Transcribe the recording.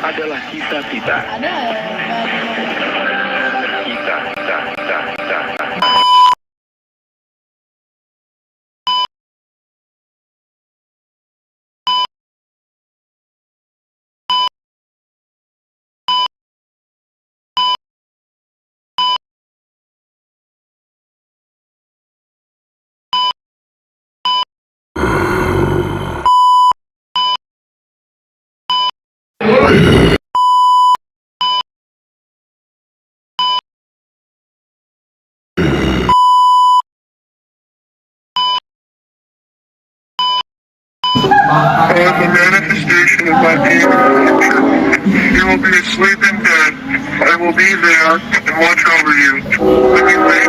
adalah kisah kita. Ada Kita. The manifestation of my being in the future. You will be asleep in bed. I will be there and watch over you. When you wake